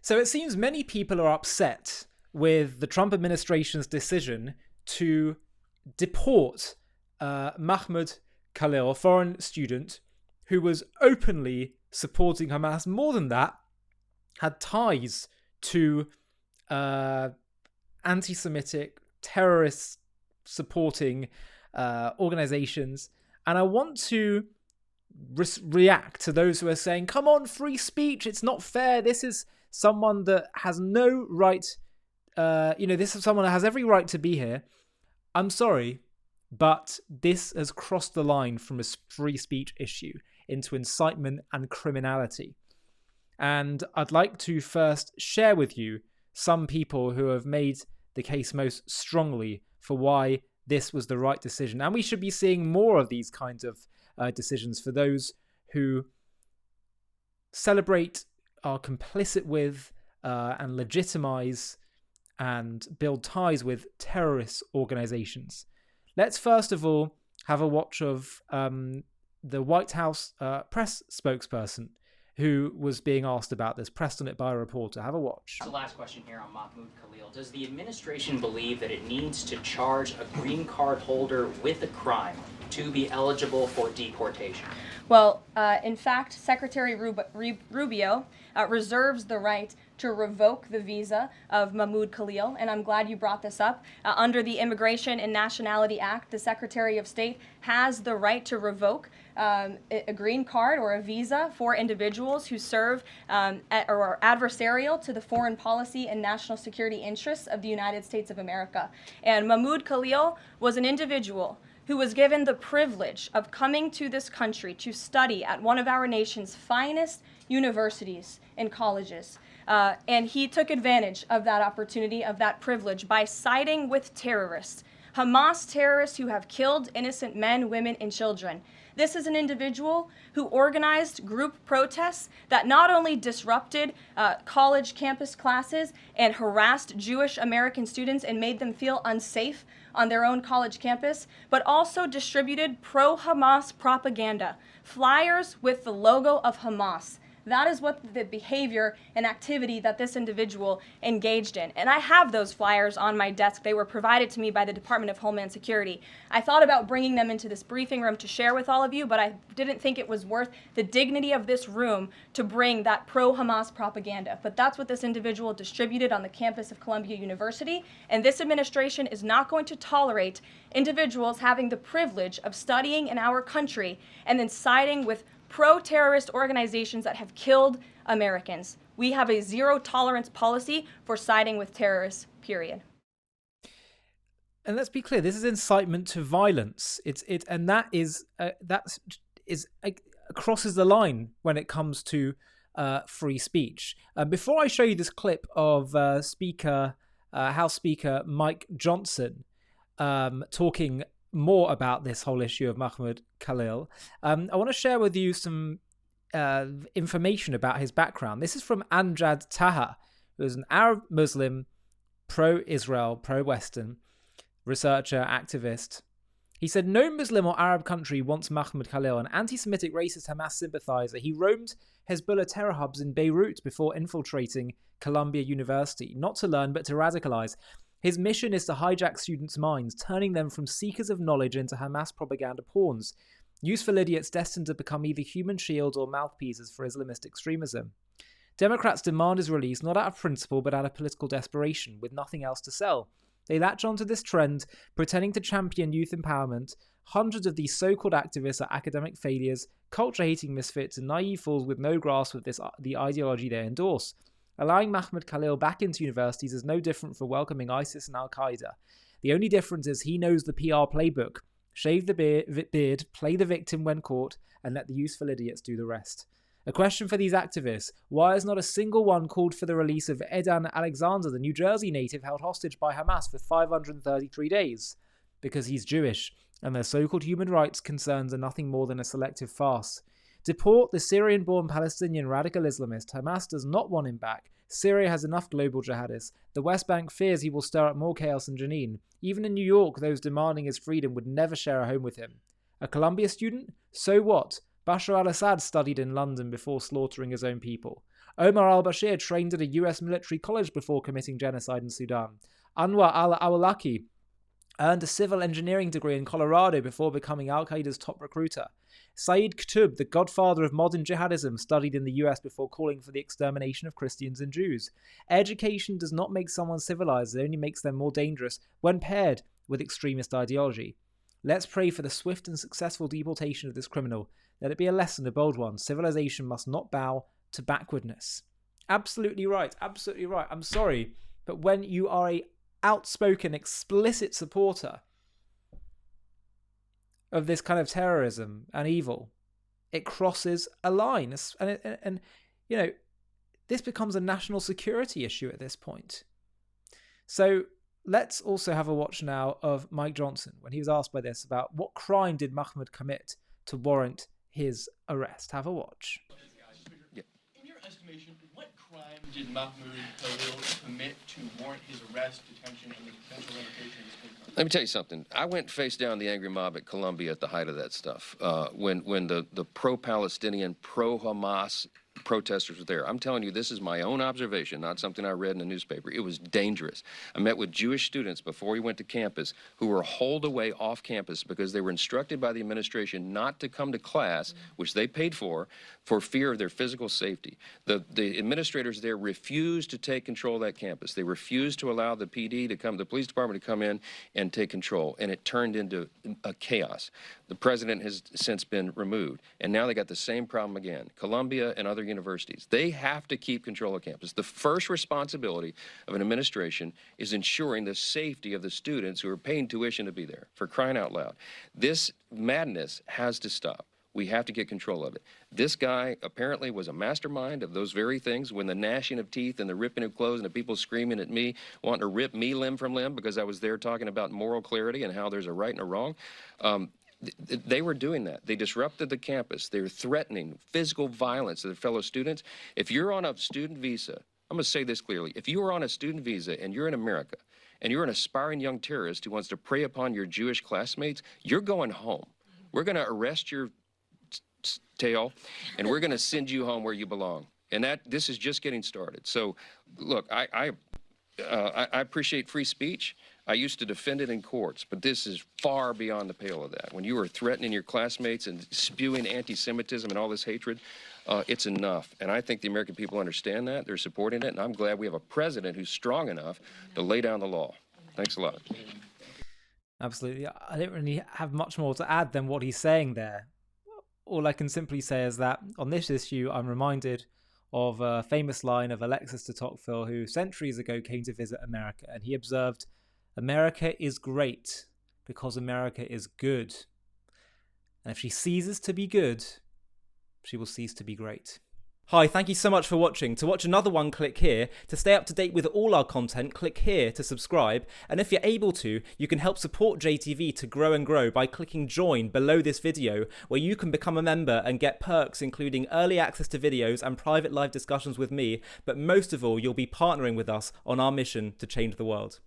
So it seems many people are upset with the Trump administration's decision to deport Mahmoud Khalil, a foreign student who was openly supporting Hamas. More than that, had ties to anti-Semitic, terrorist supporting organizations. And I want to react to those who are saying, come on, free speech, it's not fair. This is someone that has no right, this is someone that has every right to be here. I'm sorry, but this has crossed the line from a free speech issue into incitement and criminality. And I'd like to first share with you some people who have made the case most strongly for why this was the right decision. And we should be seeing more of these kinds of decisions for those who celebrate, are complicit with, and legitimize and build ties with terrorist organizations. Let's first of all have a watch of the White House press spokesperson who was being asked about this, pressed on it by a reporter. Have a watch. The last question here on Mahmoud Khalil. Does the administration believe that it needs to charge a green card holder with a crime to be eligible for deportation? Well, in fact, Secretary Rubio reserves the right to revoke the visa of Mahmoud Khalil, and I'm glad you brought this up. Under the Immigration and Nationality Act, the Secretary of State has the right to revoke a green card or a visa for individuals who serve or are adversarial to the foreign policy and national security interests of the United States of America. And Mahmoud Khalil was an individual who was given the privilege of coming to this country to study at one of our nation's finest universities and colleges. And he took advantage of that opportunity, of that privilege, by siding with terrorists, Hamas terrorists who have killed innocent men, women, and children. This is an individual who organized group protests that not only disrupted college campus classes and harassed Jewish American students and made them feel unsafe on their own college campus, but also distributed pro-Hamas propaganda, flyers with the logo of Hamas. That is what the behavior and activity that this individual engaged in. And I have those flyers on my desk. They were provided to me by the Department of Homeland Security. I thought about bringing them into this briefing room to share with all of you, but I didn't think it was worth the dignity of this room to bring that pro-Hamas propaganda. But that's what this individual distributed on the campus of Columbia University. And this administration is not going to tolerate individuals having the privilege of studying in our country and then siding with pro-terrorist organizations that have killed Americans. We have a zero tolerance policy for siding with terrorists, period. And let's be clear, this is incitement to violence. And that crosses the line when it comes to free speech. Before I show you this clip of House Speaker Mike Johnson talking more about this whole issue of Mahmoud Khalil, I want to share with you some information about his background. This is from Amjad Taha, who is an Arab Muslim, pro-Israel, pro-Western researcher, activist. He said, no Muslim or Arab country wants Mahmoud Khalil, an anti-Semitic racist Hamas sympathizer. He roamed Hezbollah terror hubs in Beirut before infiltrating Columbia University, not to learn but to radicalize. His mission is to hijack students' minds, turning them from seekers of knowledge into Hamas propaganda pawns, useful idiots destined to become either human shields or mouthpieces for Islamist extremism. Democrats demand his release not out of principle but out of political desperation, with nothing else to sell. They latch onto this trend, pretending to champion youth empowerment. Hundreds of these so-called activists are academic failures, culture-hating misfits, and naive fools with no grasp of the ideology they endorse. Allowing Mahmoud Khalil back into universities is no different from welcoming ISIS and Al-Qaeda. The only difference is he knows the PR playbook. Shave the beard, play the victim when caught, and let the useful idiots do the rest. A question for these activists: why has not a single one called for the release of Edan Alexander, the New Jersey native held hostage by Hamas for 533 days? Because he's Jewish, and their so-called human rights concerns are nothing more than a selective farce. Deport the Syrian-born Palestinian radical Islamist. Hamas does not want him back. Syria has enough global jihadists. The West Bank fears he will stir up more chaos in Jenin. Even in New York, those demanding his freedom would never share a home with him. A Columbia student? So what? Bashar al-Assad studied in London before slaughtering his own people. Omar al-Bashir trained at a US military college before committing genocide in Sudan. Anwar al-Awlaki earned a civil engineering degree in Colorado before becoming al-Qaeda's top recruiter. Saeed Qutb, the godfather of modern jihadism, studied in the US before calling for the extermination of Christians and Jews. Education does not make someone civilized, it only makes them more dangerous when paired with extremist ideology. Let's pray for the swift and successful deportation of this criminal. Let it be a lesson, a bold one. Civilization must not bow to backwardness. Absolutely right, absolutely right. I'm sorry, but when you are a outspoken, explicit supporter of this kind of terrorism and evil, it crosses a line. And you know, this becomes a national security issue at this point. So let's also have a watch now of Mike Johnson when he was asked by this about what crime did Mahmoud commit to warrant his arrest. Have a watch. In your estimation, what crime did Mahmoud Khalil commit to warrant his arrest, detention, and the potential revocation of his green card? Let me tell you something. I went face down the angry mob at Columbia at the height of that stuff. When the pro-Palestinian, pro-Hamas protesters were there. I'm telling you, this is my own observation, not something I read in the newspaper. It was dangerous. I met with Jewish students before we went to campus who were hauled away off campus because they were instructed by the administration not to come to class, which they paid for fear of their physical safety. The administrators there refused to take control of that campus. They refused to allow the PD to come, the police department to come in and take control, and it turned into a chaos. The president has since been removed, and now they got the same problem again. Columbia and other universities, they have to keep control of campus. The first responsibility of an administration is ensuring the safety of the students who are paying tuition to be there, for crying out loud. This madness has to stop. We have to get control of it. This guy apparently was a mastermind of those very things, when the gnashing of teeth and the ripping of clothes and the people screaming at me, wanting to rip me limb from limb because I was there talking about moral clarity and how there's a right and a wrong. They were doing that. They disrupted the campus. They were threatening physical violence to their fellow students. If you're on a student visa, I'm going to say this clearly. If you are on a student visa and you're in America and you're an aspiring young terrorist who wants to prey upon your Jewish classmates, you're going home. We're going to arrest your tail, and we're going to send you home where you belong. And this is just getting started. So, look, I appreciate free speech. I used to defend it in courts, but this is far beyond the pale of that. When you are threatening your classmates and spewing anti-Semitism and all this hatred, it's enough. And I think the American people understand that. They're supporting it, and I'm glad we have a president who's strong enough to lay down the law. Thanks a lot. Absolutely. I don't really have much more to add than what he's saying there. All I can simply say is that on this issue, I'm reminded of a famous line of Alexis de Tocqueville, who centuries ago came to visit America, and he observed, "America is great because America is good. And if she ceases to be good, she will cease to be great." Hi, thank you so much for watching. To watch another one, click here. To stay up to date with all our content, click here to subscribe. And if you're able to, you can help support JTV to grow and grow by clicking join below this video, where you can become a member and get perks including early access to videos and private live discussions with me. But most of all, you'll be partnering with us on our mission to change the world.